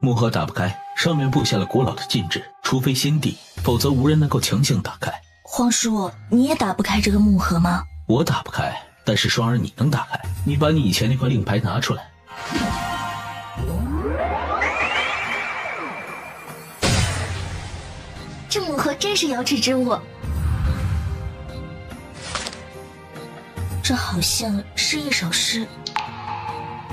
木盒打不开，上面布下了古老的禁制，除非先帝，否则无人能够强行打开。皇叔，你也打不开这个木盒吗？我打不开，但是双儿你能打开。你把你以前那块令牌拿出来。这木盒真是瑶池之物，这好像是一首诗。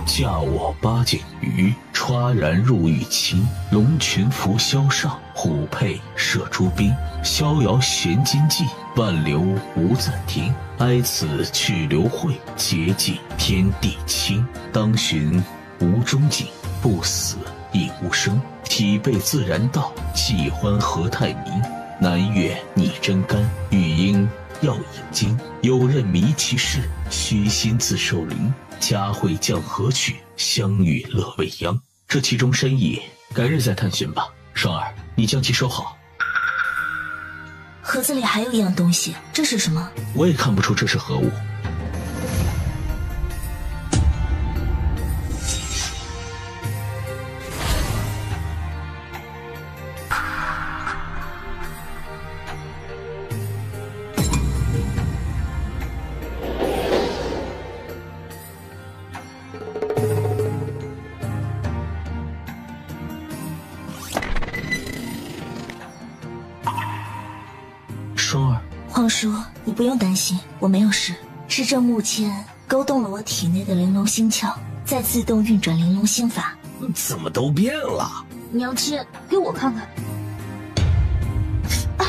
驾我八景鱼，歘然入玉清。龙群拂萧上，虎佩射诸兵。逍遥悬金骑，万流无暂停。哀此去留会，节济天地清。当寻无终景，不死亦无生。体背自然道，气欢何太明。南岳拟真干，玉英耀引经。有任迷其事，虚心自受灵。佳慧降何去，相遇乐未央。这其中深意，改日再探寻吧。双儿，你将其收好。盒子里还有一样东西，这是什么？我也看不出这是何物。双儿，皇叔，你不用担心，我没有事。是这木签勾动了我体内的玲珑心窍，在自动运转玲珑心法。怎么都变了？娘亲，给我看看。啊！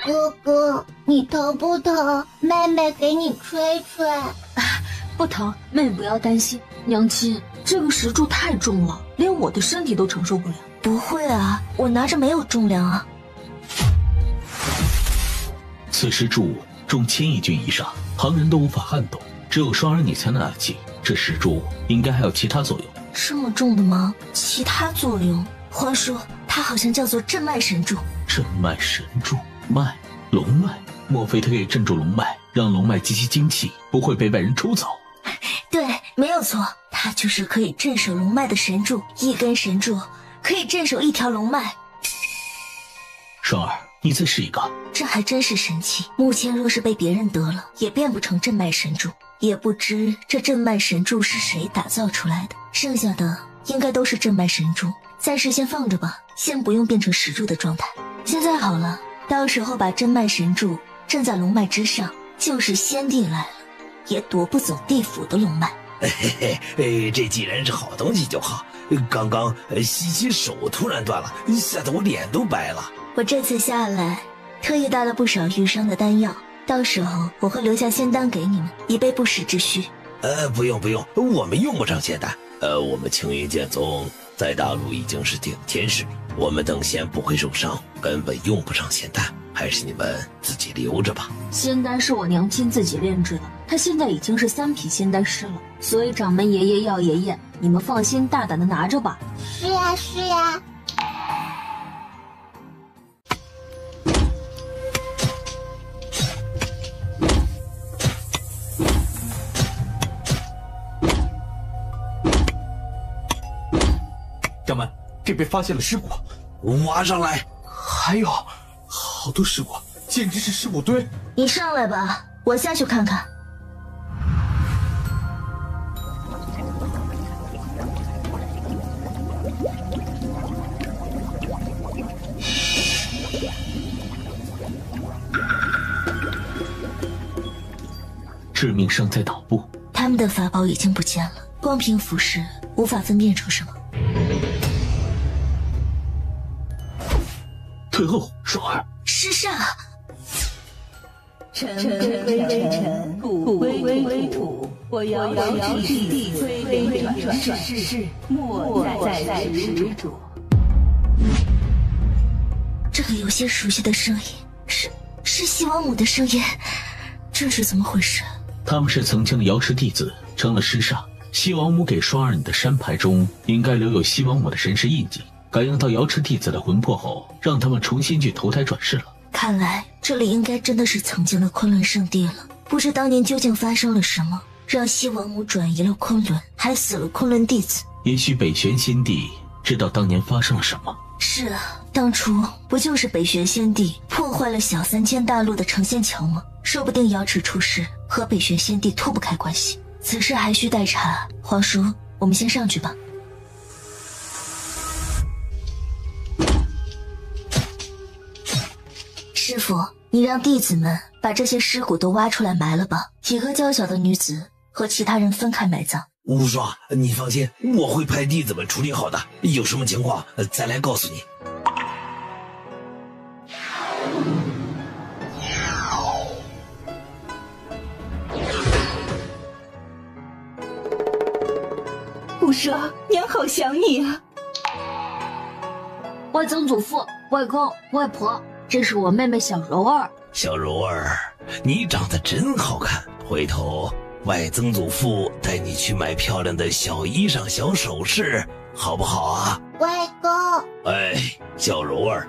哥哥，你疼不疼？妹妹给你吹吹。不疼，妹妹不要担心。娘亲，这个石柱太重了，连我的身体都承受不了。不会啊，我拿着没有重量啊。此石柱重1000亿斤以上，旁人都无法撼动，只有双儿你才能拿起。这石柱应该还有其他作用。这么重的吗？其他作用？皇叔，它好像叫做镇脉神柱。镇脉神柱，脉，龙脉，莫非它可以镇住龙脉，让龙脉极其精气，不会被外人抽走？对，没有错，它就是可以镇守龙脉的神柱，一根神柱可以镇守一条龙脉。双儿，你再试一个。这还真是神奇，目前若是被别人得了，也变不成镇脉神柱。也不知这镇脉神柱是谁打造出来的，剩下的应该都是镇脉神柱，暂时先放着吧，先不用变成石柱的状态。现在好了，到时候把镇脉神柱镇在龙脉之上，就是先帝来了也夺不走地府的龙脉。这既然是好东西就好。刚刚吸起手突然断了，吓得我脸都白了。我这次下来特意带了不少愈伤的丹药，到时候我会留下仙丹给你们，以备不时之需。不用，我们用不上仙丹。我们青云剑宗在大陆已经是顶天势力，我们等闲不会受伤，根本用不上仙丹，还是你们自己留着吧。仙丹是我娘亲自己炼制的，她现在已经是3品仙丹师了，所以掌门爷爷、药爷爷，你们放心大胆的拿着吧。是呀，是呀。掌门，这边发现了尸骨，挖上来。还有好多尸骨，简直是尸骨堆。你上来吧，我下去看看。致命伤在脑部，他们的法宝已经不见了，光凭俯视无法分辨出什么。退后，双儿。师上。尘归尘，土归土，我遥指地摧微转世，莫再执着。这个有些熟悉的声音，是西王母的声音，这是怎么回事？他们是曾经的瑶池弟子，成了师上。西王母给双儿你的山牌中应该留有西王母的神识印记，感应到瑶池弟子的魂魄后，让他们重新去投胎转世了。看来这里应该真的是曾经的昆仑圣地了。不知当年究竟发生了什么，让西王母转移了昆仑，还死了昆仑弟子。也许北玄先帝知道当年发生了什么。是啊，当初不就是北玄先帝破坏了小3000大陆的成仙桥吗？说不定瑶池出事和北玄先帝脱不开关系，此事还需待查。皇叔，我们先上去吧。师傅，你让弟子们把这些尸骨都挖出来埋了吧，几个娇小的女子和其他人分开埋葬。无双，你放心，我会派弟子们处理好的，有什么情况再来告诉你。无双，娘好想你啊！外曾祖父、外公、外婆，这是我妹妹小柔儿。小柔儿，你长得真好看，回头外曾祖父带你去买漂亮的小衣裳、小首饰，好不好啊？外公，哎，小柔儿，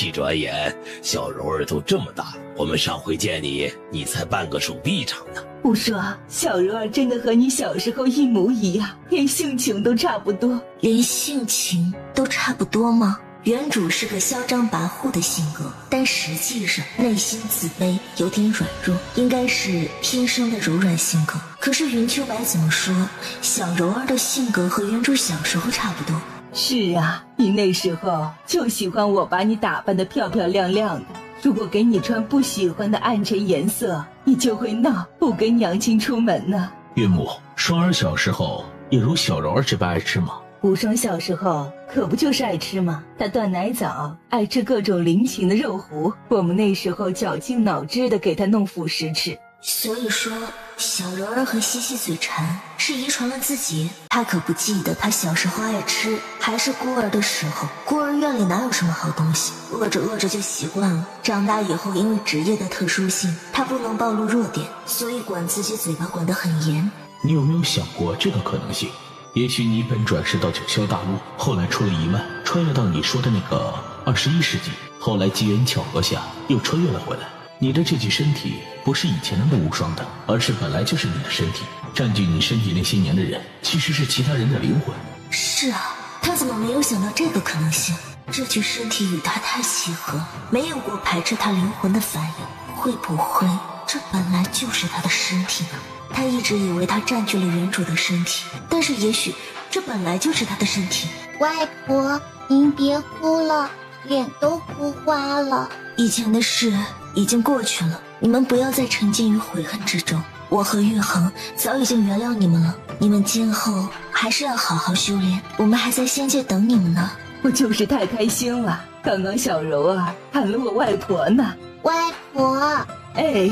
一转眼小柔儿都这么大了，我们上回见你，你才半个手臂长呢。无双，小柔儿真的和你小时候一模一样，连性情都差不多。连性情都差不多吗？原主是个嚣张跋扈的性格，但实际上内心自卑，有点软弱，应该是天生的柔软性格。可是云秋白怎么说，小柔儿的性格和原主小时候差不多。是啊，你那时候就喜欢我把你打扮得漂漂亮亮的，如果给你穿不喜欢的暗沉颜色，你就会闹，不跟娘亲出门呢。岳母，双儿小时候也如小柔儿这般爱吃吗？无双小时候可不就是爱吃吗？他断奶早，爱吃各种灵禽的肉糊，我们那时候绞尽脑汁的给他弄辅食吃。所以说，小柔儿和西西嘴馋是遗传了自己。他可不记得他小时候爱吃，还是孤儿的时候，孤儿院里哪有什么好东西，饿着饿着就习惯了。长大以后，因为职业的特殊性，他不能暴露弱点，所以管自己嘴巴管得很严。你有没有想过这个可能性？也许你本转世到九霄大陆，后来出了疑问，穿越到你说的那个21世纪，后来机缘巧合下又穿越了回来。你的这具身体不是以前的无双的，而是本来就是你的身体。占据你身体那些年的人，其实是其他人的灵魂。是啊，他怎么没有想到这个可能性？这具身体与他太契合，没有过排斥他灵魂的反应。会不会这本来就是他的身体呢？他一直以为他占据了原主的身体，但是也许这本来就是他的身体。外婆，您别哭了，脸都哭花了。以前的事已经过去了，你们不要再沉浸于悔恨之中。我和玉衡早已经原谅你们了，你们今后还是要好好修炼，我们还在仙界等你们呢。我就是太开心了，刚刚小柔儿喊了我外婆呢。外婆，哎，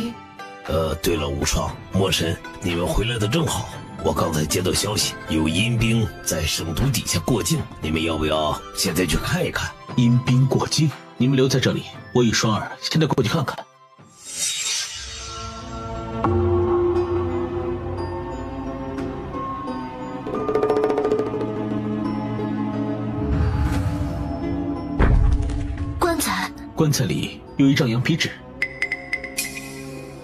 对了，无双、魔神，你们回来的正好。我刚才接到消息，有阴兵在圣都底下过境，你们要不要现在去看一看？阴兵过境，你们留在这里，我与双儿现在过去看看。棺材里有一张羊皮纸。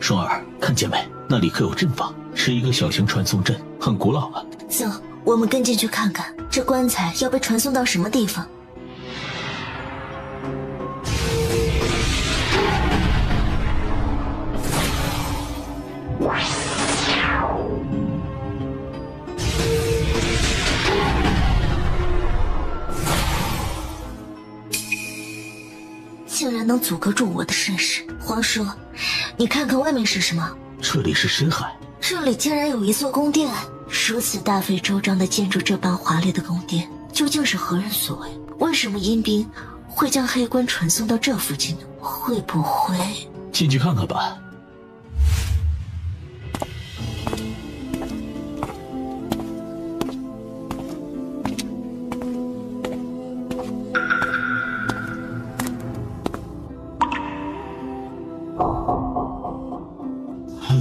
双儿，看见没？那里可有阵法，是一个小型传送阵，很古老了。走，我们跟进去看看，这棺材要被传送到什么地方。竟然能阻隔住我的身世，皇叔，你看看外面是什么？这里是深海，这里竟然有一座宫殿，如此大费周章的建筑这般华丽的宫殿，究竟是何人所为？为什么阴兵会将黑棺传送到这附近呢？会不会进去看看吧？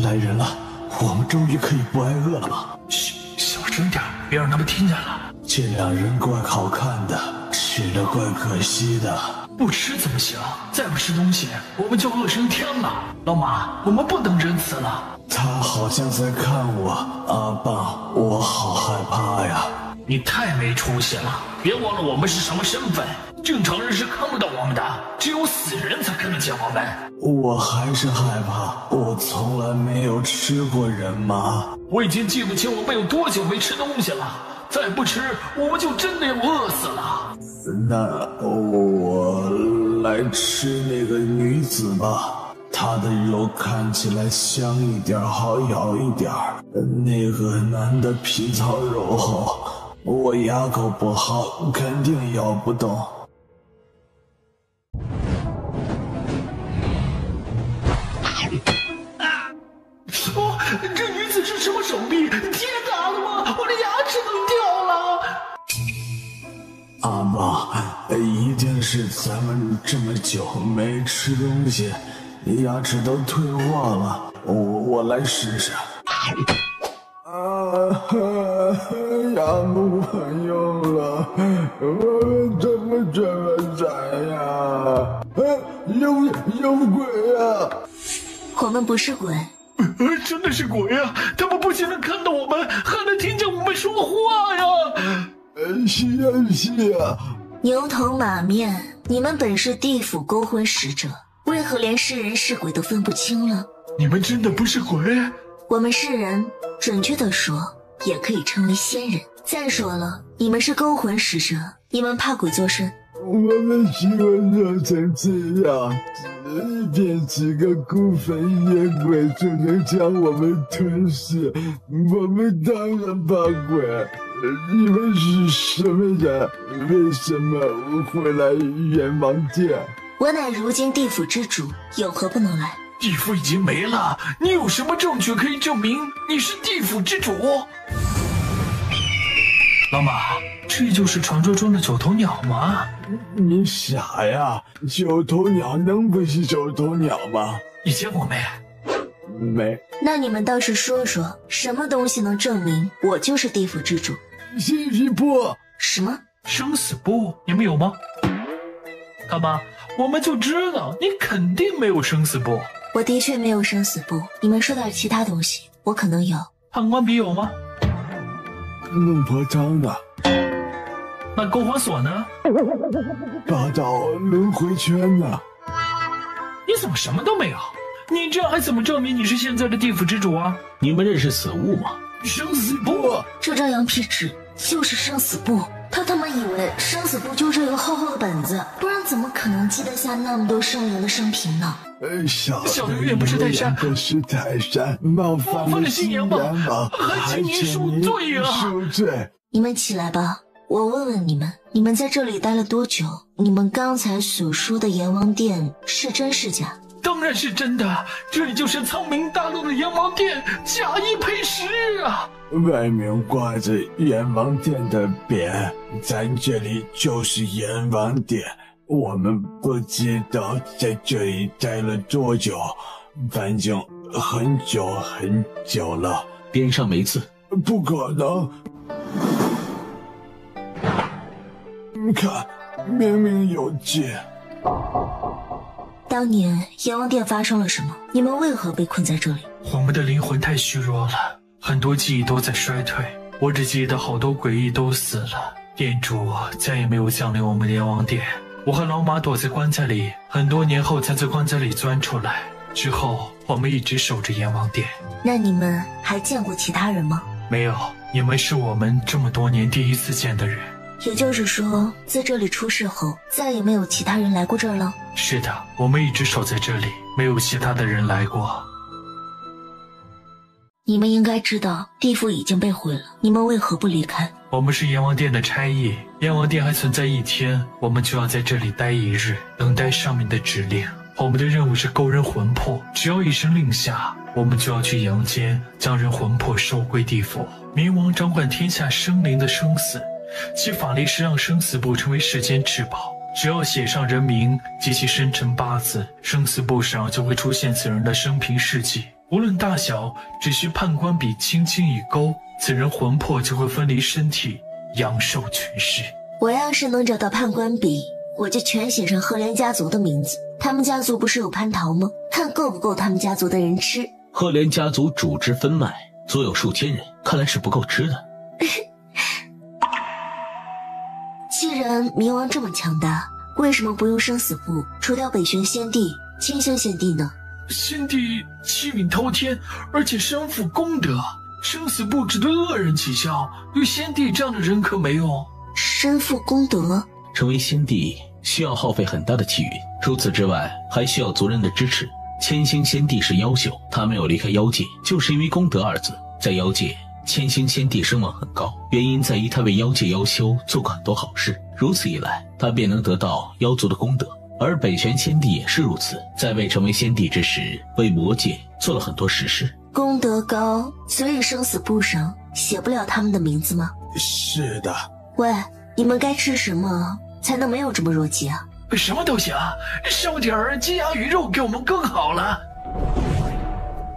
来人了，我们终于可以不挨饿了吧？嘘，小声点，别让他们听见了。这两人怪好看的，吃了怪可惜的。不吃怎么行？再不吃东西，我们就饿升天了。老马，我们不能仁慈了。他好像在看我，阿爸，我好害怕呀。你太没出息了！别忘了我们是什么身份，正常人是看不到我们的，只有死人才看得见我们。我还是害怕，我从来没有吃过人嘛。我已经记不清我们有多久没吃东西了，再不吃我们就真的要饿死了。那我来吃那个女子吧。他的肉看起来香一点，好咬一点。那个男的皮糙肉厚，我牙口不好，肯定咬不动。哦，这女子是什么手臂？铁打的吗？我的牙齿都掉了。阿爸，一定是咱们这么久没吃东西，牙齿都退化了。我来试试。牙不用了，我怎么这么惨呀？有鬼啊！我们不是鬼。真的是鬼啊！他们不仅能看到我们，还能听见我们说话呀！是啊。牛头马面，你们本是地府勾魂使者，为何连是人是鬼都分不清了？你们真的不是鬼？我们是人，准确的说，也可以称为仙人。再说了，你们是勾魂使者，你们怕鬼作甚？我们希望做成这样，随便几个孤坟野鬼就能将我们吞噬，我们当然怕鬼。你们是什么人？为什么会来阎王殿？我乃如今地府之主，有何不能来？地府已经没了，你有什么证据可以证明你是地府之主？老马，这就是传说中的九头鸟吗？你傻呀，九头鸟能不是九头鸟吗？你见过没？没。那你们倒是说说，什么东西能证明我就是地府之主？生死簿。什么？生死簿？你们有吗？干嘛？我们就知道你肯定没有生死簿。我的确没有生死簿，你们说点其他东西，我可能有。判官笔有吗？孟婆汤呢？那勾魂锁呢？八道轮回圈呢？你怎么什么都没有？你这样还怎么证明你是现在的地府之主啊？你们认识此物吗？生死簿。这张羊皮纸就是生死簿，他妈以为生死簿就这个厚厚的本子，不然怎么可能记得下那么多生灵的生平呢？小的永远不是泰山，不是泰山，冒犯了信仰吧，还请您恕罪啊！恕罪。你们起来吧，我问问你们，你们在这里待了多久？你们刚才所说的阎王殿是真是假？当然是真的，这里就是苍冥大陆的阎王殿，假一赔十啊！外面挂着阎王殿的匾，咱这里就是阎王殿。我们不知道在这里待了多久，反正很久很久了。匾上没字。不可能！你看，明明有字。当年阎王殿发生了什么？你们为何被困在这里？我们的灵魂太虚弱了，很多记忆都在衰退。我只记得好多诡异都死了，殿主再也没有降临我们阎王殿。我和老马躲在棺材里，很多年后才从棺材里钻出来。之后我们一直守着阎王殿。那你们还见过其他人吗？没有，你们是我们这么多年第一次见的人。也就是说，在这里出事后，再也没有其他人来过这儿了？是的，我们一直守在这里，没有其他的人来过。你们应该知道地府已经被毁了，你们为何不离开？我们是阎王殿的差役，阎王殿还存在一天，我们就要在这里待一日，等待上面的指令。我们的任务是勾人魂魄，只要一声令下，我们就要去阳间将人魂魄收归地府。冥王掌管天下生灵的生死，其法力是让生死簿成为世间至宝。只要写上人名及其生辰八字，生死簿上就会出现此人的生平事迹，无论大小，只需判官笔轻轻一勾，此人魂魄就会分离身体，阳寿全逝。我要是能找到判官笔，我就全写上赫连家族的名字。他们家族不是有蟠桃吗？看够不够他们家族的人吃。赫连家族主支分脉，足有数千人，看来是不够吃的。既然冥王这么强大，为什么不用生死簿除掉北玄先帝、清香先帝呢？先帝气运滔天，而且身负功德，生死簿只对恶人起效，对先帝这样的人可没用。身负功德，成为先帝需要耗费很大的气运，除此之外还需要族人的支持。千星先帝是妖修，他没有离开妖界，就是因为功德二字。在妖界，千星先帝声望很高，原因在于他为妖界妖修做过很多好事，如此一来，他便能得到妖族的功德。而北玄先帝也是如此，在未成为先帝之时，为魔界做了很多实事。功德高，所以生死簿上写不了他们的名字吗？是的。喂，你们该吃什么才能没有这么弱鸡啊？什么都行，烧点儿鸡鸭鱼肉给我们更好了。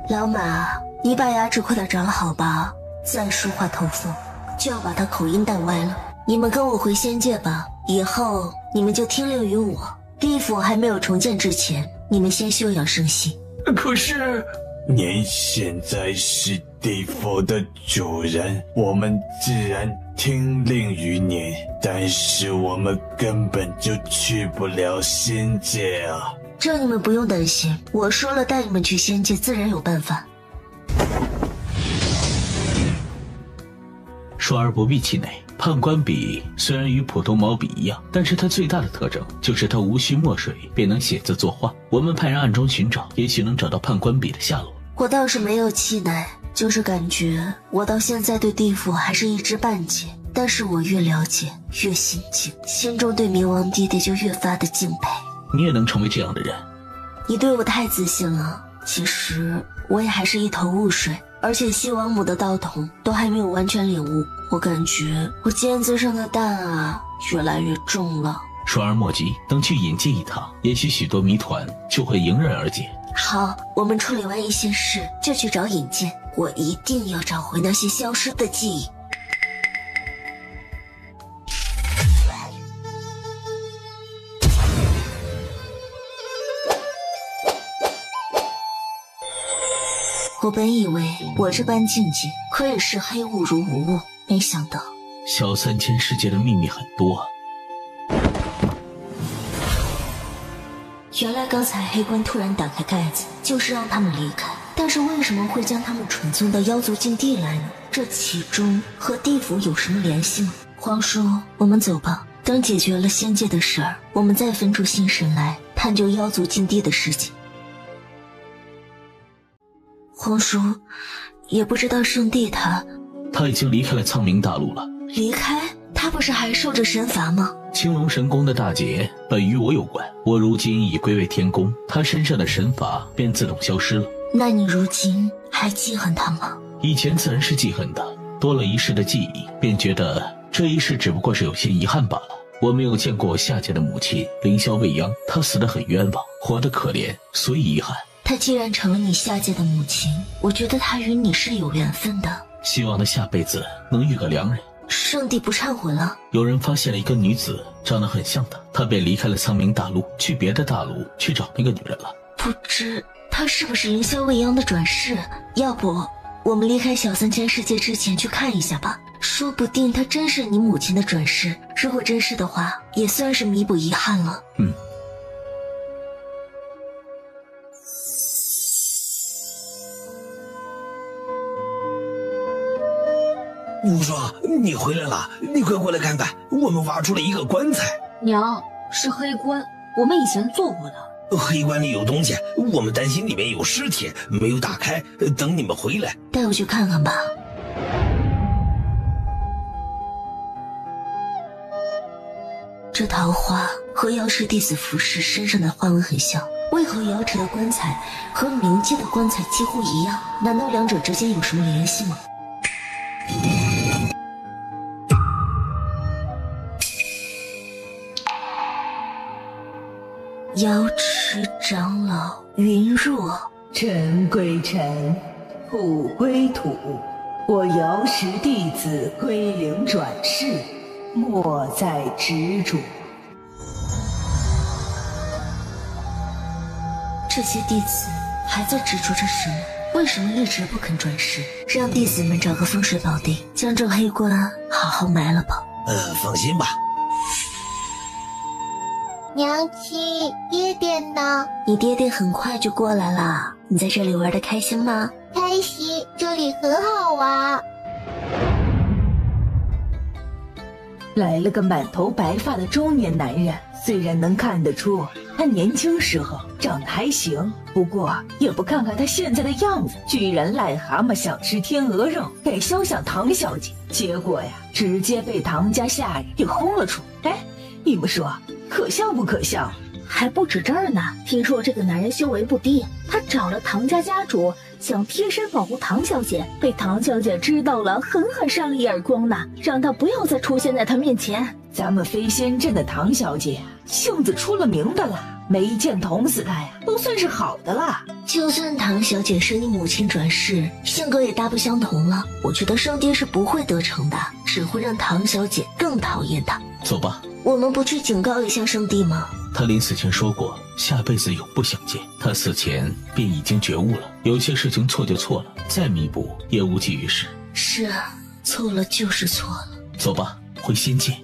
老马，你把牙齿快点长好吧，再说话透风就要把他口音带歪了。你们跟我回仙界吧，以后你们就听令于我。地府还没有重建之前，你们先休养生息。可是您现在是地府的主人，我们自然听令于您，但是我们根本就去不了仙界啊。这你们不用担心，我说了带你们去仙界，自然有办法。说而不必气馁，判官笔虽然与普通毛笔一样，但是它最大的特征就是它无需墨水便能写字作画。我们派人暗中寻找，也许能找到判官笔的下落。我倒是没有气馁，就是感觉我到现在对地府还是一知半解。但是我越了解越心惊，心中对冥王弟弟就越发的敬佩。你也能成为这样的人？你对我太自信了，其实我也还是一头雾水，而且西王母的道统都还没有完全领悟。我感觉我尖子上的担啊越来越重了。说而莫及，等去引界一趟，也许许多谜团就会迎刃而解。好，我们处理完一些事就去找引荐，我一定要找回那些消失的记忆。我本以为我这般境界可以是黑雾如无物，没想到小3000世界的秘密很多啊。原来刚才黑官突然打开盖子，就是让他们离开。但是为什么会将他们传送到妖族禁地来呢？这其中和地府有什么联系吗？皇叔，我们走吧。等解决了仙界的事儿，我们再分出心神来探究妖族禁地的事情。皇叔，也不知道圣帝他已经离开了苍冥大陆了。离开？他不是还受着神罚吗？青龙神宫的大劫本与我有关，我如今已归位天宫，他身上的神罚便自动消失了。那你如今还记恨他吗？以前自然是记恨的，多了一世的记忆，便觉得这一世只不过是有些遗憾罢了。我没有见过我下界的母亲凌霄未央，她死得很冤枉，活得可怜，所以遗憾。她既然成了你下界的母亲，我觉得她与你是有缘分的，希望她下辈子能遇个良人。圣帝不忏悔了？有人发现了一个女子长得很像她，她便离开了苍冥大陆，去别的大陆去找那个女人了。不知她是不是凌霄未央的转世？要不我们离开小3000世界之前去看一下吧，说不定她真是你母亲的转世。如果真是的话，也算是弥补遗憾了。无双，你回来了，你快过来看看，我们挖出了一个棺材。娘，是黑棺，我们以前做过的。黑棺里有东西，我们担心里面有尸体，没有打开，等你们回来。带我去看看吧。这桃花和瑶池弟子服饰身上的花纹很像，为何瑶池的棺材和冥界的棺材几乎一样？难道两者之间有什么联系吗？瑶池长老云若，尘归尘，土归土，我瑶池弟子归零转世，莫再执着。这些弟子还在执着着什么？为什么一直不肯转世？让弟子们找个风水宝地，将这黑棺好好埋了吧。放心吧。娘亲，爹爹呢？你爹爹很快就过来了。你在这里玩得开心吗？开心，这里很好玩。来了个满头白发的中年男人，虽然能看得出他年轻时候长得还行，不过也不看看他现在的样子，居然癞蛤蟆想吃天鹅肉，给肖想唐小姐，结果呀，直接被唐家下人给轰了出。哎，你们说可笑不可笑？还不止这儿呢，听说这个男人修为不低，他找了唐家家主，想贴身保护唐小姐，被唐小姐知道了，狠狠扇了一耳光呢，让他不要再出现在他面前。咱们飞仙镇的唐小姐性子出了名的了，没见捅死她呀，都算是好的了。就算唐小姐是你母亲转世，性格也大不相同了，我觉得圣爹是不会得逞的，只会让唐小姐更讨厌他。走吧。我们不去警告一下圣帝吗？他临死前说过，下辈子永不相见。他死前便已经觉悟了，有些事情错就错了，再弥补也无济于事。是啊，错了就是错了。走吧，回仙界。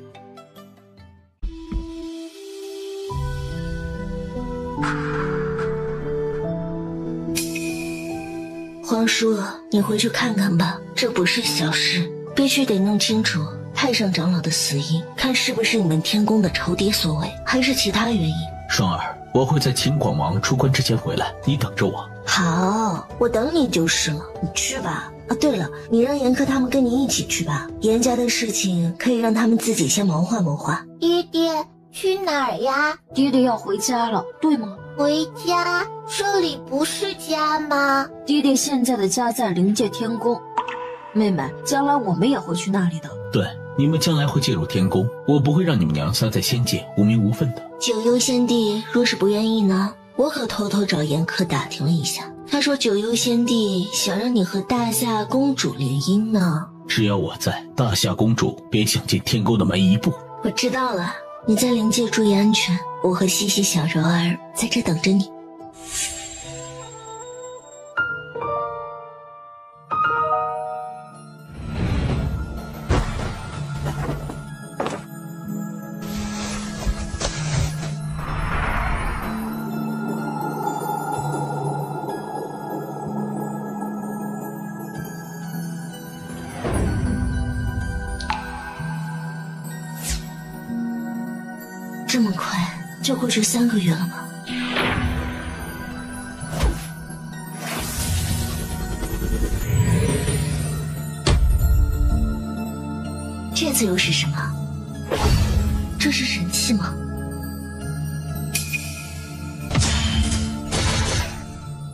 皇叔，你回去看看吧，这不是小事，必须得弄清楚太上长老的死因，看是不是你们天宫的仇敌所为，还是其他原因。双儿，我会在秦广王出关之前回来，你等着我。好，我等你就是了，你去吧。啊，对了，你让严苛他们跟你一起去吧，严家的事情可以让他们自己先谋划谋划。爹爹，去哪儿呀？爹爹要回家了，对吗？回家？这里不是家吗？爹爹现在的家在灵界天宫，妹妹，将来我们也会去那里的。对，你们将来会进入天宫，我不会让你们娘仨在仙界无名无分的。九幽仙帝若是不愿意呢？我可偷偷找严苛打听了一下，他说九幽仙帝想让你和大夏公主联姻呢。只要我在，大夏公主别想进天宫的门一步。我知道了，你在灵界注意安全，我和西西小柔儿在这等着你。这么快就过去3个月了吗？这次又是什么？这是神器吗？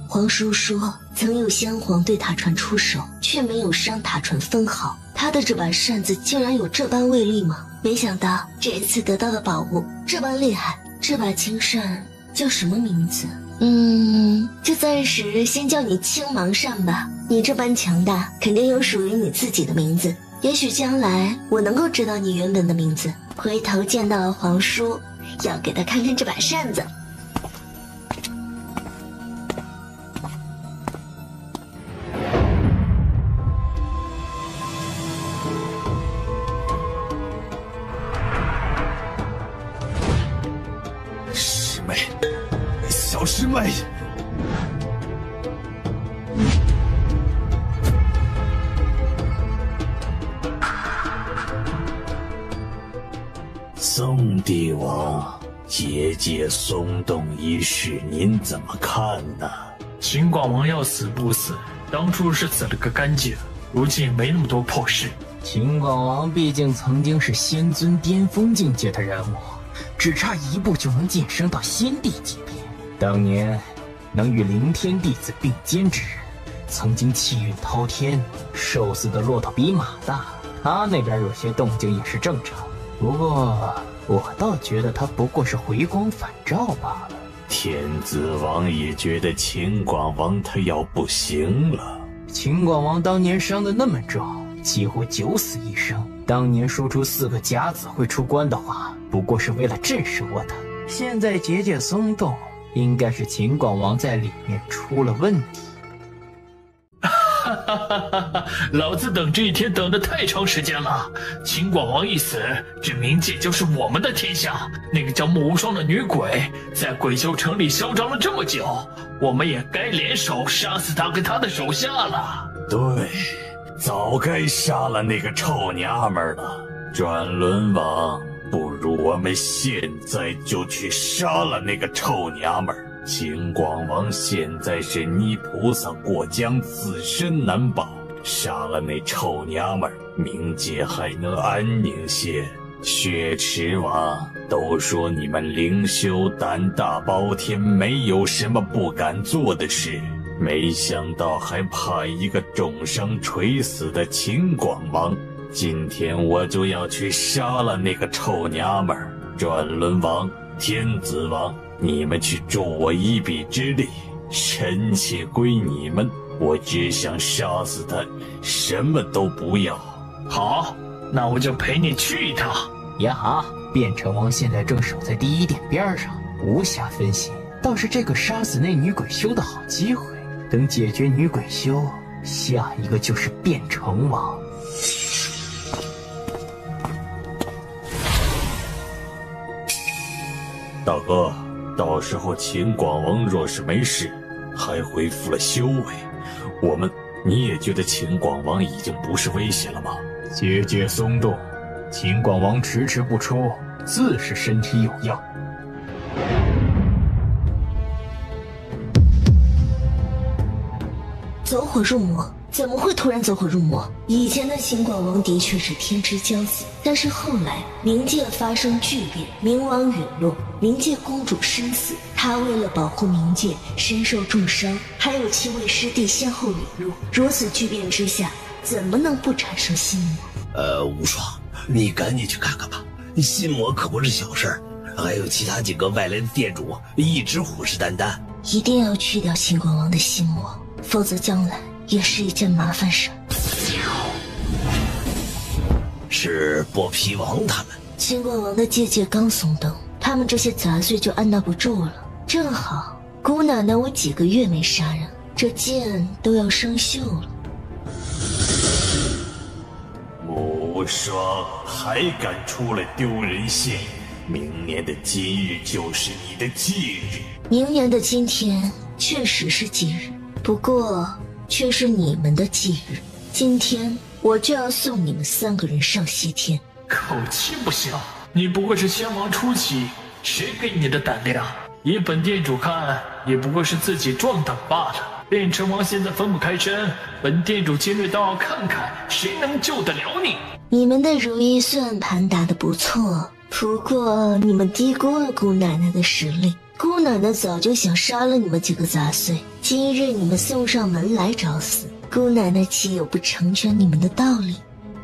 皇叔说，曾有先皇对塔船出手，却没有伤塔船分毫。他的这把扇子竟然有这般威力吗？没想到这一次得到的宝物这般厉害。这把青扇叫什么名字？就暂时先叫你青芒扇吧。你这般强大，肯定有属于你自己的名字。也许将来我能够知道你原本的名字，回头见到了皇叔，要给他看看这把扇子。师妹，小师妹。宋帝王，结界松动一事，您怎么看呢？秦广王要死不死，当初是死了个干净，如今没那么多破事。秦广王毕竟曾经是仙尊巅峰境界的人物，只差一步就能晋升到仙帝级别。当年能与灵天弟子并肩之人，曾经气运滔天，瘦死的骆驼比马大。他那边有些动静也是正常，不过我倒觉得他不过是回光返照罢了。天子王也觉得秦广王他要不行了。秦广王当年伤得那么重，几乎九死一生。当年说出4个甲子会出关的话，不过是为了震慑我的。现在结界松动，应该是秦广王在里面出了问题。哈哈哈哈！老子等这一天等得太长时间了。秦广王一死，这冥界就是我们的天下。那个叫穆无双的女鬼，在鬼修城里嚣张了这么久，我们也该联手杀死她跟她的手下了。对，早该杀了那个臭娘们了。转轮王，不如我们现在就去杀了那个臭娘们。秦广王现在是泥菩萨过江，自身难保。杀了那臭娘们，冥界还能安宁些。血池王，都说你们灵修胆大包天，没有什么不敢做的事，没想到还派一个重伤垂死的秦广王。今天我就要去杀了那个臭娘们。转轮王、天子王，你们去助我一臂之力，臣妾归你们。我只想杀死他，什么都不要。好，那我就陪你去一趟。也好，卞城王现在正守在第一殿边上，无暇分心，倒是这个杀死那女鬼修的好机会。等解决女鬼修，下一个就是卞城王。大哥，到时候秦广王若是没事，还恢复了修为，你也觉得秦广王已经不是威胁了吗？结界松动，秦广王迟迟不出，自是身体有恙。走火入魔？怎么会突然走火入魔？以前的秦广王的确是天之骄子，但是后来冥界发生巨变，冥王陨落，冥界公主身死，他为了保护冥界身受重伤，还有7位师弟先后陨落。如此巨变之下，怎么能不产生心魔？无双，你赶紧去看看吧，心魔可不是小事儿，还有其他几个外来的店主一直虎视眈眈。一定要去掉秦广王的心魔，否则将来也是一件麻烦事。是剥皮王他们。秦广王的结界刚松动，他们这些杂碎就按捺不住了。正好姑奶奶我几个月没杀人，这剑都要生锈了。无双还敢出来丢人现眼，明年的今日就是你的忌日。明年的今天确实是忌日，不过却是你们的忌日。今天我就要送你们3个人上西天。口气不小，你不过是仙王初期，谁给你的胆量？以本店主看，也不过是自己壮胆罢了。卞城王现在分不开身，本店主今日倒要看看谁能救得了你。你们的如意算盘打得不错，不过你们低估了姑奶奶的实力。姑奶奶早就想杀了你们几个杂碎，今日你们送上门来找死，姑奶奶岂有不成全你们的道理？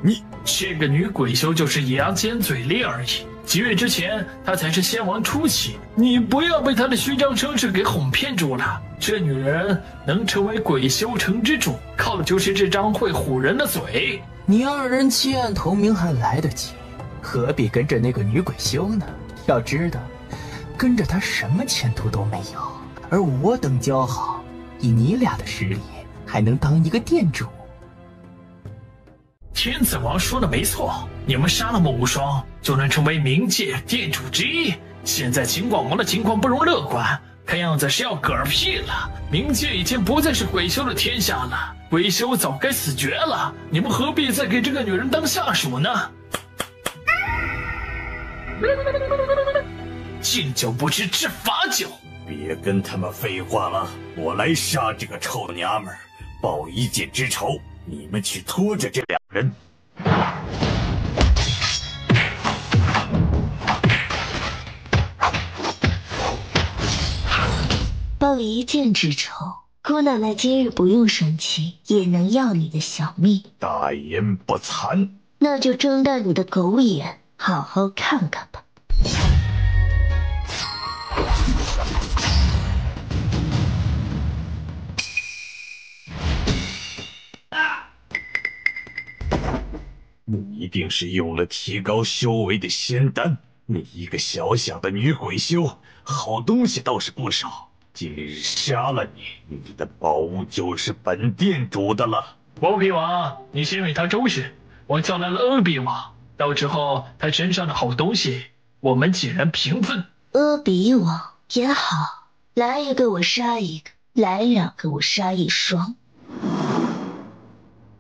你这个女鬼修就是牙尖嘴利而已，几月之前她才是仙王初期，你不要被她的虚张声势给哄骗住了。这女人能成为鬼修城之主，靠的就是这张会唬人的嘴。你2人弃暗投明还来得及，何必跟着那个女鬼修呢？要知道，跟着她什么前途都没有，而我等交好，以你俩的实力，还能当一个店主。天子王说的没错，你们杀了穆无双，就能成为冥界店主之一。现在秦广王的情况不容乐观，看样子是要嗝屁了。冥界已经不再是鬼修的天下了，鬼修早该死绝了，你们何必再给这个女人当下属呢？敬酒不吃吃罚酒。别跟他们废话了，我来杀这个臭娘们儿，报一箭之仇。你们去拖着这2人。报一箭之仇，姑奶奶今日不用生气，也能要你的小命。大言不惭，那就睁大你的狗眼，好好看看吧。你一定是用了提高修为的仙丹，你一个小小的女鬼修，好东西倒是不少。今日杀了你，你的宝物就是本店主的了。包皮王，你先为他周旋，我叫来了阿比王，到时候他身上的好东西，我们几人平分。阿比王也好，来一个我杀一个，来2个我杀1双。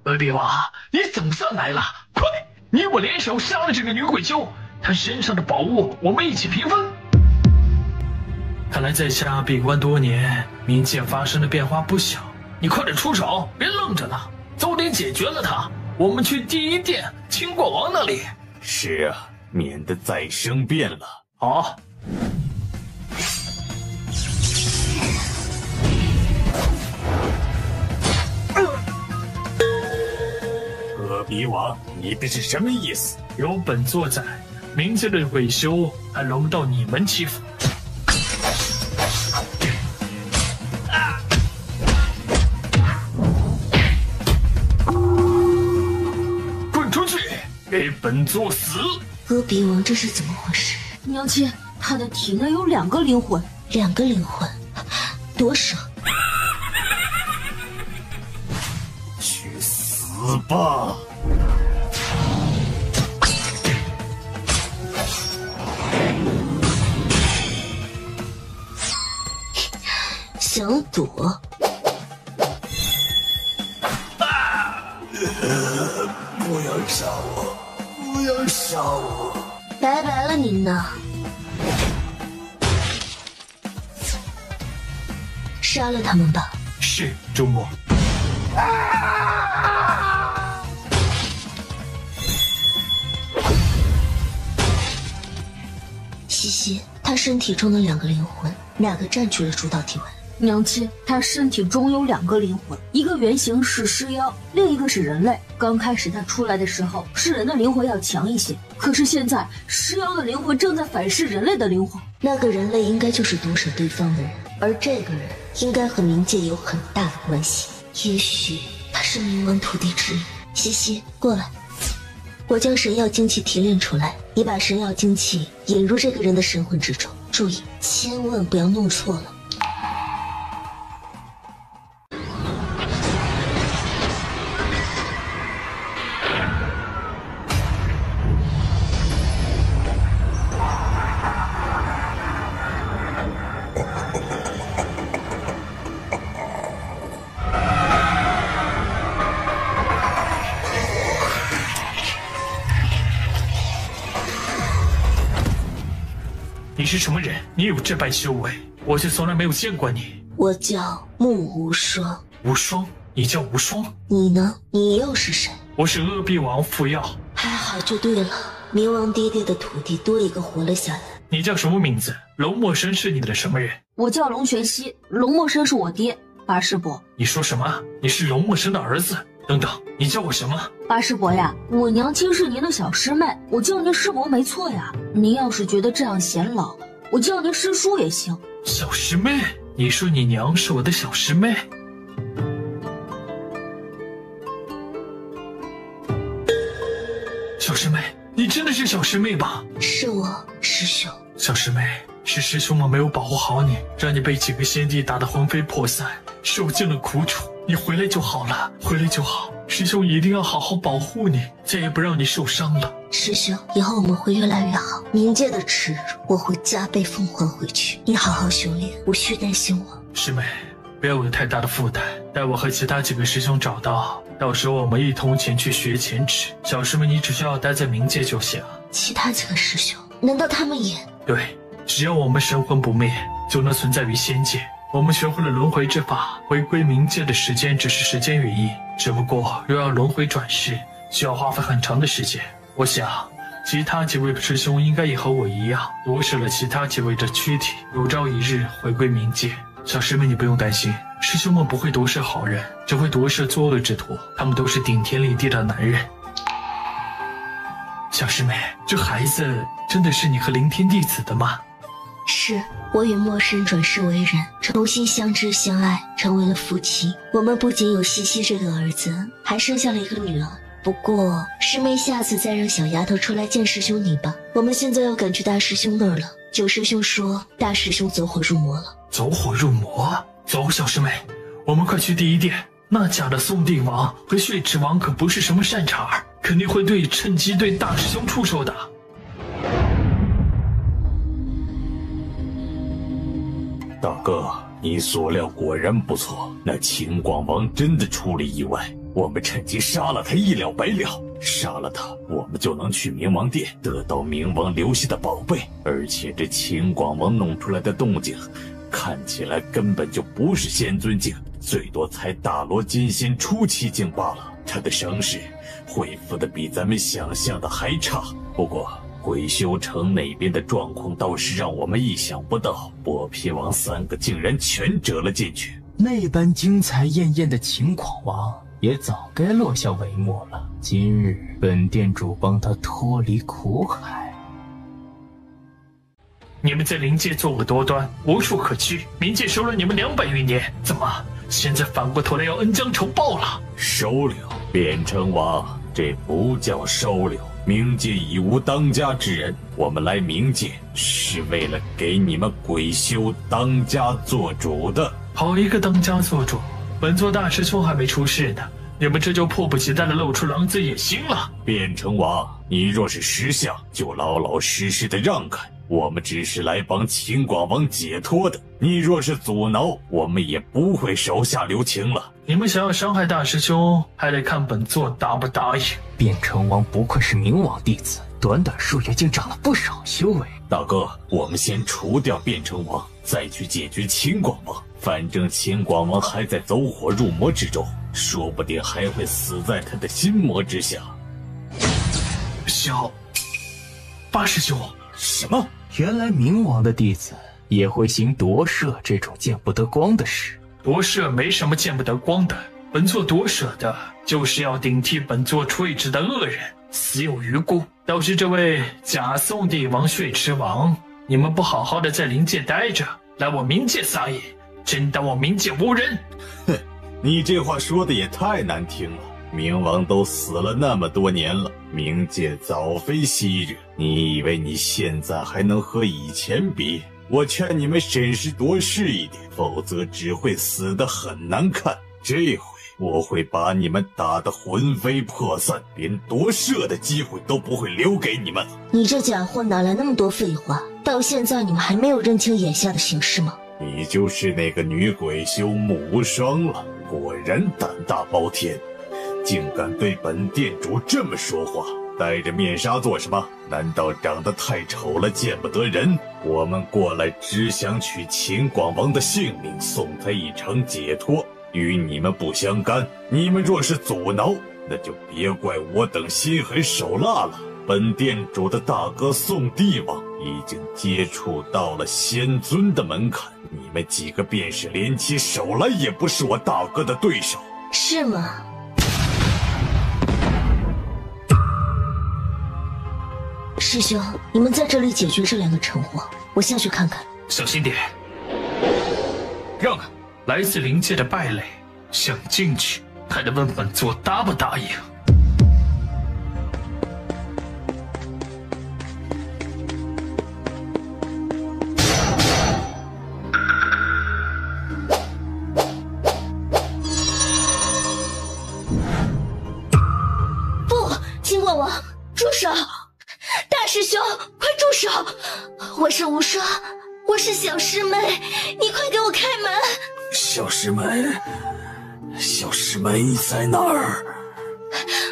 阿比王，你总算来了，快，你我联手杀了这个女鬼修，她身上的宝物我们一起平分。看来在下闭关多年，冥界发生的变化不小，你快点出手，别愣着了，早点解决了他，我们去第一殿清国王那里。是啊，免得再生变了。好。阿比王，你这是什么意思？有本座在，冥界的鬼修还轮不到你们欺负。滚出去，给本座死！阿比王这是怎么回事？娘亲，他的体内有2个灵魂，2个灵魂，多少？去死吧！想躲？不要杀我！不要杀我！拜拜了您呢！杀了他们吧。是，周末。西西，他身体中的2个灵魂，哪个占据了主导地位？娘亲，他身体中有2个灵魂，一个原型是尸妖，另一个是人类。刚开始他出来的时候，是人的灵魂要强一些，可是现在尸妖的灵魂正在反噬人类的灵魂。那个人类应该就是毒手对方的人，而这个人应该和冥界有很大的关系，也许他是冥王徒弟之一。西西，过来，我将神药精气提炼出来，你把神药精气引入这个人的神魂之中，注意，千万不要弄错了。你是什么人？你有这般修为，我却从来没有见过你。我叫穆无双。无双？你叫无双？你呢？你又是谁？我是阿比王傅耀。还好就对了，冥王爹爹的徒弟多一个活了下来。你叫什么名字？龙墨生是你的什么人？我叫龙玄熙，龙墨生是我爹。八师伯，你说什么？你是龙墨生的儿子？等等，你叫我什么？八师伯呀，我娘亲是您的小师妹，我叫您师伯没错呀。您要是觉得这样显老，我叫您师叔也行。小师妹？你说你娘是我的小师妹？小师妹，你真的是小师妹吧？是我，师兄。小师妹，是师兄们没有保护好你，让你被几个先帝打得魂飞魄散，受尽了苦楚。你回来就好了，回来就好。师兄一定要好好保护你，再也不让你受伤了。师兄，以后我们会越来越好，冥界的耻辱我会加倍奉还回去。你好好修炼，无需担心我。师妹，不要有太大的负担，待我和其他几个师兄找到时候我们一同前去学前耻。小师妹，你只需要待在冥界就行。其他几个师兄，难道他们也？对，只要我们神魂不灭，就能存在于仙界。我们学会了轮回之法，回归冥界的时间只是时间原因，只不过若要轮回转世，需要花费很长的时间。我想，其他几位师兄应该也和我一样，夺舍了其他几位的躯体，有朝一日回归冥界。小师妹，你不用担心，师兄们不会夺舍好人，只会夺舍作恶之徒，他们都是顶天立地的男人。小师妹，这孩子真的是你和灵天弟子的吗？是，我与陌生转世为人，重新相知相爱，成为了夫妻。我们不仅有西西这个儿子，还生下了一个女儿。不过师妹下次再让小丫头出来见师兄你吧。我们现在要赶去大师兄那儿了。九师兄说大师兄走火入魔了。走火入魔？走，小师妹，我们快去第一殿。那假的宋帝王和血池王可不是什么善茬儿，肯定会趁机对大师兄出手的。大哥，你所料果然不错，那秦广王真的出了意外，我们趁机杀了他一了百了。杀了他，我们就能去冥王殿得到冥王留下的宝贝。而且这秦广王弄出来的动静，看起来根本就不是仙尊境，最多才大罗金仙初期境罢了。他的伤势恢复的比咱们想象的还差。不过鬼修城那边的状况倒是让我们意想不到，剥皮王3个竟然全折了进去。那般精彩艳艳的秦广王也早该落下帷幕了。今日本店主帮他脱离苦海。你们在灵界作恶多端，无处可去，冥界收了你们200余年，怎么现在反过头来要恩将仇报了？收留变成王，这不叫收留。冥界已无当家之人，我们来冥界是为了给你们鬼修当家做主的。好一个当家做主！本座大师兄还没出世呢，你们这就迫不及待地露出狼子野心了。变成王，你若是识相，就老老实实的让开，我们只是来帮秦广王解脱的。你若是阻挠，我们也不会手下留情了。你们想要伤害大师兄，还得看本座答不答应。变成王不愧是冥王弟子，短短数月竟长了不少修为。大哥，我们先除掉变成王，再去解决秦广王。反正秦广王还在走火入魔之中，说不定还会死在他的心魔之下。八师兄，什么？原来冥王的弟子也会行夺舍这种见不得光的事。夺舍没什么见不得光的，本座夺舍的就是要顶替本座殒旨的恶人，死有余辜。倒是这位假宋帝王血池王，你们不好好的在灵界待着，来我冥界撒野，真当我冥界无人？哼，你这话说的也太难听了。冥王都死了那么多年了，冥界早非昔日。你以为你现在还能和以前比？我劝你们审时度势一点，否则只会死得很难看。这回我会把你们打得魂飞魄散，连夺舍的机会都不会留给你们。你这家伙哪来那么多废话？到现在你们还没有认清眼下的形势吗？你就是那个女鬼修木无双了，果然胆大包天，竟敢对本店主这么说话。戴着面纱做什么？难道长得太丑了，见不得人？我们过来只想取秦广王的性命，送他一程解脱，与你们不相干。你们若是阻挠，那就别怪我等心狠手辣了。本店主的大哥宋帝王已经接触到了仙尊的门槛，你们几个便是联起手来，也不是我大哥的对手。是吗？师兄，你们在这里解决这2个蠢货，我下去看看。小心点，让开！来自灵界的败类，想进去，还得问本座答不答应。不，秦广王，住手！大师兄，快住手！我是无双，我是小师妹，你快给我开门！小师妹，小师妹你在哪儿？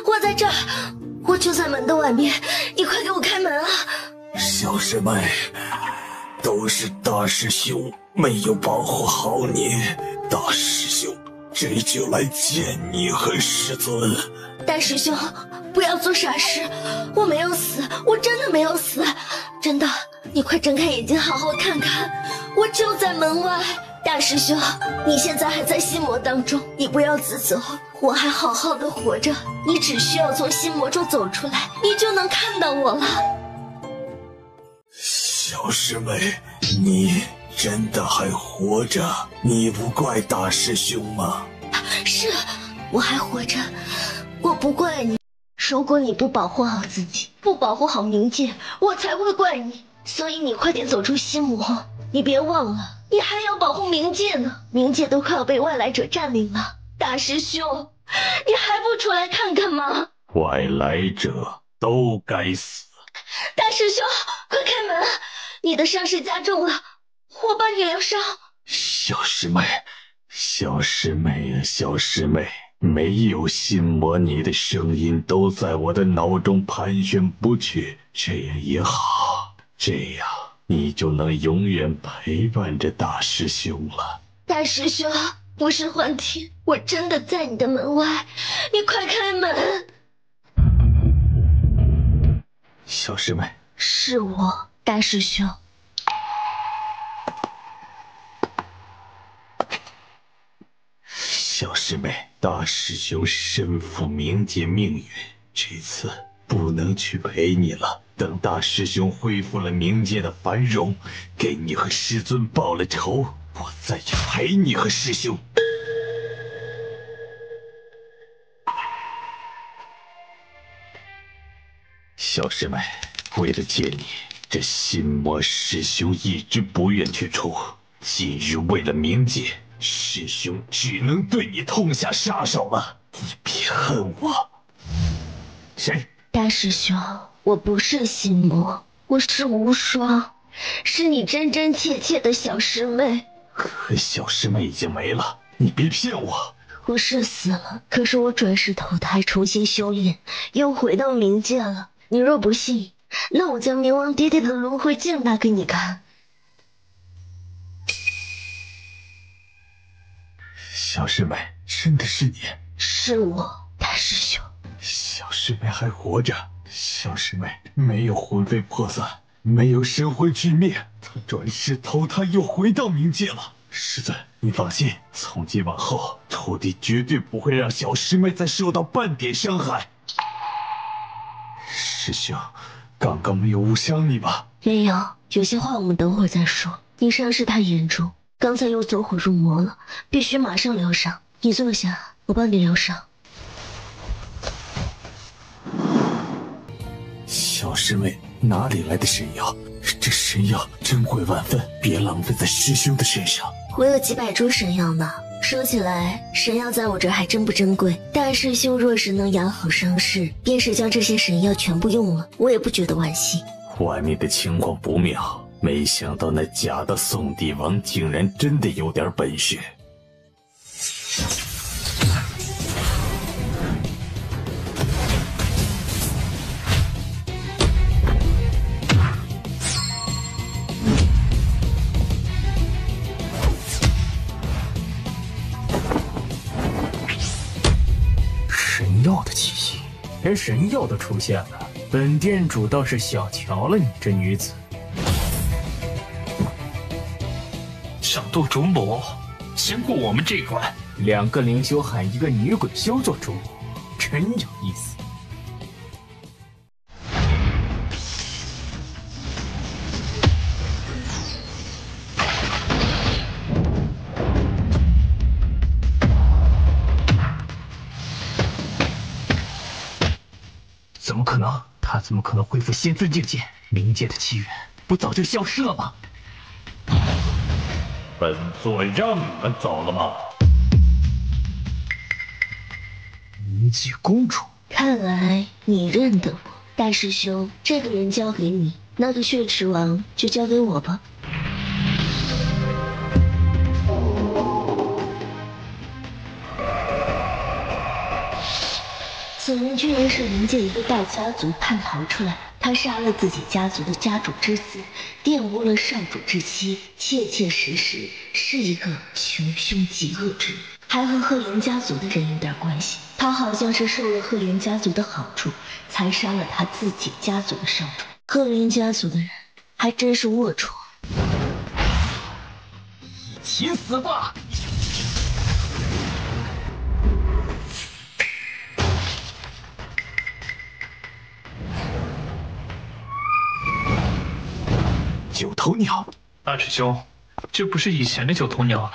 我在这儿，我就在门的外面，你快给我开门啊！小师妹，都是大师兄没有保护好你，大师兄这就来见你和师尊。大师兄，不要做傻事，我没有死，我真的没有死，真的，你快睁开眼睛好好看看，我就在门外。大师兄，你现在还在心魔当中，你不要自责，我还好好的活着，你只需要从心魔中走出来，你就能看到我了。小师妹，你真的还活着？你不怪大师兄吗？是，我还活着，我不怪你。如果你不保护好自己，不保护好冥界，我才会怪你。所以你快点走出心魔，你别忘了，你还要保护冥界呢。冥界都快要被外来者占领了，大师兄，你还不出来看看吗？外来者都该死！大师兄，快开门！你的伤势加重了，我帮你疗伤。小师妹，小师妹啊，小师妹，没有心魔，你的声音都在我的脑中盘旋不去，这样也好，这样你就能永远陪伴着大师兄了。大师兄，不是幻听，我真的在你的门外，你快开门！小师妹，是我，大师兄。小师妹，大师兄身负冥界命运，这次不能去陪你了。等大师兄恢复了冥界的繁荣，给你和师尊报了仇，我再去陪你和师兄。小师妹，为了见你，这心魔师兄一直不愿去除。今日为了冥界，师兄只能对你痛下杀手了。你别恨我。谁？大师兄，我不是心魔，我是无双，是你真真切切的小师妹。可小师妹已经没了，你别骗我。我是死了，可是我转世投胎，重新修炼，又回到冥界了。你若不信，那我将冥王爹爹的轮回镜拿给你看。小师妹，真的是你？是我，大师兄。小师妹还活着，小师妹没有魂飞魄散，没有神魂俱灭，她转世投胎又回到冥界了。师尊，你放心，从今往后，徒弟绝对不会让小师妹再受到半点伤害。师兄，刚刚没有误伤你吧？没有，有些话我们等会儿再说。你伤势太严重，刚才又走火入魔了，必须马上疗伤。你坐下，我帮你疗伤。小师妹哪里来的神药？这神药珍贵万分，别浪费在师兄的身上。我有几百株神药呢。说起来，神药在我这还真不珍贵。大师兄若是能养好伤势，便是将这些神药全部用了，我也不觉得惋惜。外面的情况不妙，没想到那假的宋帝王竟然真的有点本事。神药的气息，连神药都出现了。本店主倒是小瞧了你这女子。想斗主母，先过我们这关。2个灵修喊一个女鬼修做主母，真有意思。怎么可能？他怎么可能恢复仙尊境界？冥界的气源不早就消失了吗？本座让你们走了吗？冥界公主，看来你认得我，大师兄。这个人交给你，那个血池王就交给我吧。此人居然是灵界一个大家族叛逃出来，他杀了自己家族的家主之子，玷污了少主之妻，切切实实是一个穷凶极恶之人，还和鹤灵家族的人有点关系。他好像是受了鹤灵家族的好处，才杀了他自己家族的少主。鹤灵家族的人还真是龌龊。一起死吧！九头鸟，大师兄，这不是以前的九头鸟了，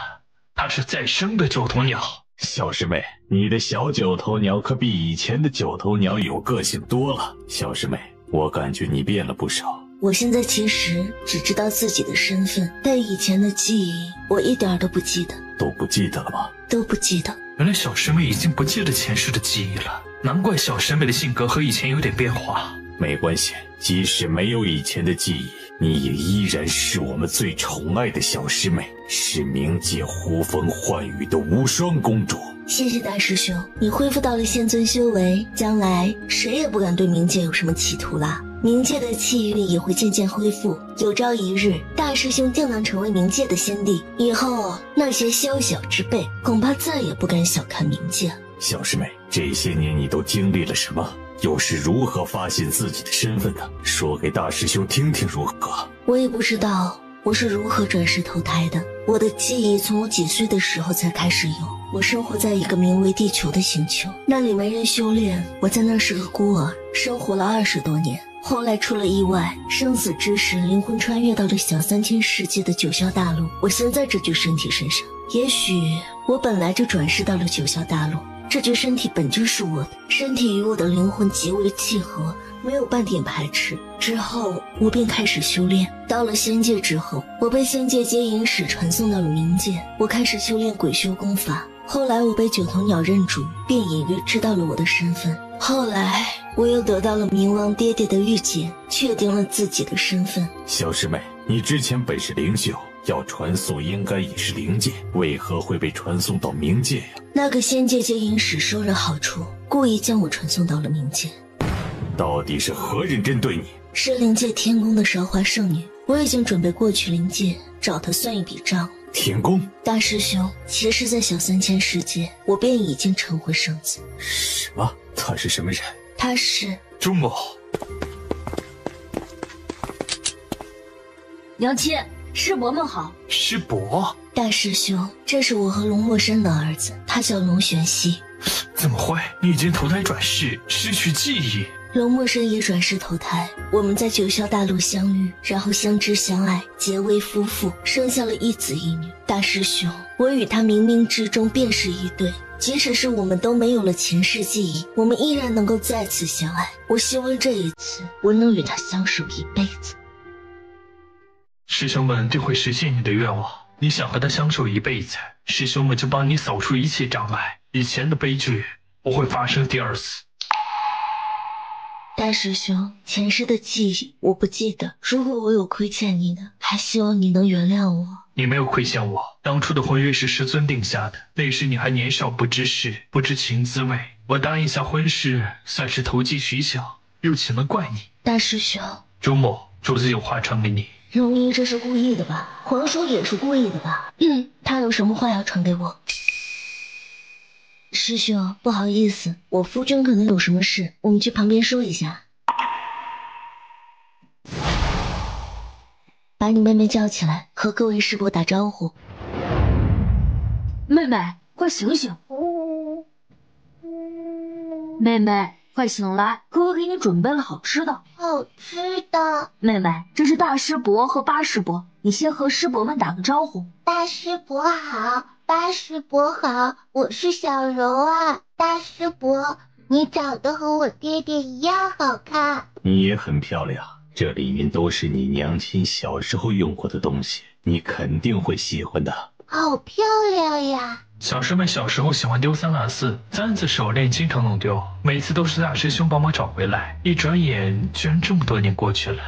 它是再生的九头鸟。小师妹，你的小九头鸟可比以前的九头鸟有个性多了。小师妹，我感觉你变了不少。我现在其实只知道自己的身份，但以前的记忆我一点都不记得。都不记得了吗？都不记得。原来小师妹已经不记得前世的记忆了，难怪小师妹的性格和以前有点变化。没关系，即使没有以前的记忆，你也依然是我们最宠爱的小师妹，是冥界呼风唤雨的无双公主。谢谢大师兄，你恢复到了仙尊修为，将来谁也不敢对冥界有什么企图了。冥界的气运也会渐渐恢复，有朝一日，大师兄定能成为冥界的先帝。以后那些宵小之辈，恐怕再也不敢小看冥界。小师妹，这些年你都经历了什么？又是如何发现自己的身份的？说给大师兄听听如何？我也不知道我是如何转世投胎的。我的记忆从我几岁的时候才开始有。我生活在一个名为地球的星球，那里没人修炼，我在那是个孤儿，生活了20多年。后来出了意外，生死之时，灵魂穿越到了小3000世界的九霄大陆。我现在这具身体身上，也许我本来就转世到了九霄大陆。这具身体本就是我的，身体与我的灵魂极为契合，没有半点排斥。之后我便开始修炼，到了仙界之后，我被仙界接引使传送到了冥界，我开始修炼鬼修功法。后来我被九头鸟认主，便隐约知道了我的身份。后来我又得到了冥王爹爹的御剑，确定了自己的身份。小师妹，你之前本是灵秀，要传送应该也是灵界，为何会被传送到冥界呀？那个仙界接引使收人好处，故意将我传送到了冥界。到底是何人针对你？是灵界天宫的韶华圣女，我已经准备过去灵界找她算一笔账。天宫大师兄，其实在小3000世界，我便已经成婚生子。什么？他是什么人？他是朱某。娘亲，师伯们好。师伯？大师兄，这是我和龙墨山的儿子，他叫龙玄熙。怎么会？你已经投胎转世，失去记忆。龙墨山也转世投胎，我们在九霄大陆相遇，然后相知相爱，结为夫妇，生下了一子一女。大师兄，我与他冥冥之中便是一对，即使是我们都没有了前世记忆，我们依然能够再次相爱。我希望这一次我能与他相守一辈子。师兄们定会实现你的愿望，你想和他相守一辈子，师兄们就帮你扫除一切障碍，以前的悲剧不会发生第二次。大师兄，前世的记忆我不记得，如果我有亏欠你的，还希望你能原谅我。你没有亏欠我，当初的婚约是师尊定下的，那时你还年少不知事，不知情滋味，我答应下婚事，算是投机取巧，又岂能怪你？大师兄，周某，主子有话传给你。容易这是故意的吧？皇叔也是故意的吧？他有什么话要传给我？师兄，不好意思，我夫君可能有什么事，我们去旁边说一下。把你妹妹叫起来，和各位师伯打招呼。妹妹，快醒醒！妹妹，快醒来，哥哥给你准备了好吃的。好吃的。妹妹，这是大师伯和八师伯，你先和师伯们打个招呼。大师伯好，八师伯好，我是小柔啊。大师伯，你长得和我爹爹一样好看。你也很漂亮，这里面都是你娘亲小时候用过的东西，你肯定会喜欢的。好漂亮呀！小师妹小时候喜欢丢三落四，簪子手链经常弄丢，每次都是大师兄帮忙找回来。一转眼，居然这么多年过去了。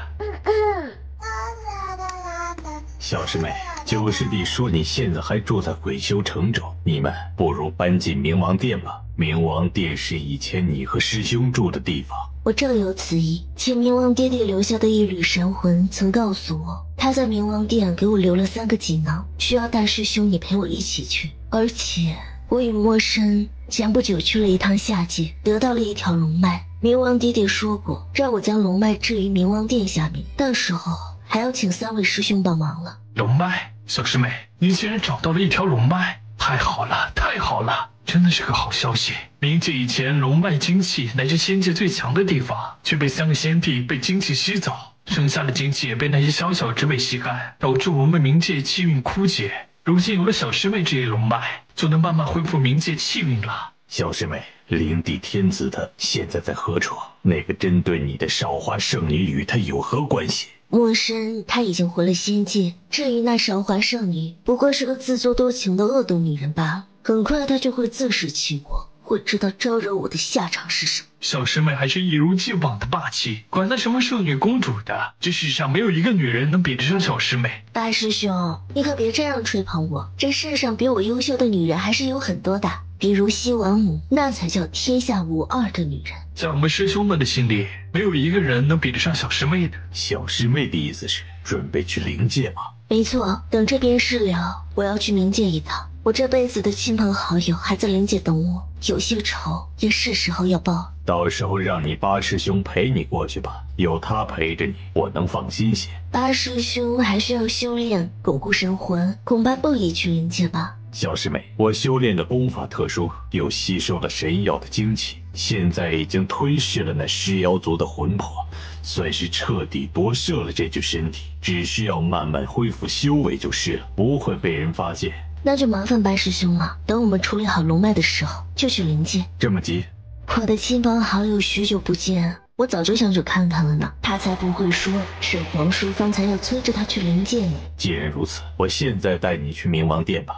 小师妹，九师弟说你现在还住在鬼修城中，你们不如搬进冥王殿吧。冥王殿是以前你和师兄住的地方。我正有此意，且冥王爹爹留下的一缕神魂曾告诉我，他在冥王殿给我留了3个锦囊，需要大师兄你陪我一起去。而且我与墨生前不久去了一趟下界，得到了一条龙脉。冥王爹爹说过，让我将龙脉置于冥王殿下面，到时候还要请3位师兄帮忙了。龙脉，小师妹，你竟然找到了一条龙脉，太好了，太好了！真的是个好消息。冥界以前龙脉精气乃是仙界最强的地方，却被3个仙帝被精气吸走，剩下的精气也被那些宵小之辈吸干，导致我们冥界气运枯竭。如今有了小师妹这一龙脉，就能慢慢恢复冥界气运了。小师妹，灵帝天子的现在在何处？那个针对你的韶华圣女与他有何关系？莫深，她已经回了仙界。至于那韶华圣女，不过是个自作多情的恶毒女人罢了。很快她就会自食其果，会知道招惹我的下场是什么。小师妹还是一如既往的霸气，管那什么圣女公主的，这世上没有一个女人能比得上小师妹。大师兄，你可别这样吹捧我，这世上比我优秀的女人还是有很多的，比如西王母，那才叫天下无二的女人。在我们师兄们的心里，没有一个人能比得上小师妹的。小师妹的意思是准备去灵界吗？没错，等这边事了，我要去冥界一趟。我这辈子的亲朋好友还在灵界等我，有些仇也是时候要报。到时候让你八师兄陪你过去吧，有他陪着你，我能放心些。八师兄还需要修炼巩固神魂，恐怕不宜去灵界吧。小师妹，我修炼的功法特殊，又吸收了神药的精气，现在已经吞噬了那尸妖族的魂魄，算是彻底夺舍了这具身体，只需要慢慢恢复修为就是了，不会被人发现。那就麻烦八师兄了，等我们处理好龙脉的时候，就去灵界。这么急？我的亲朋好友许久不见，我早就想去看看了呢。他才不会说是皇叔方才要催着他去灵界呢。既然如此，我现在带你去冥王殿吧。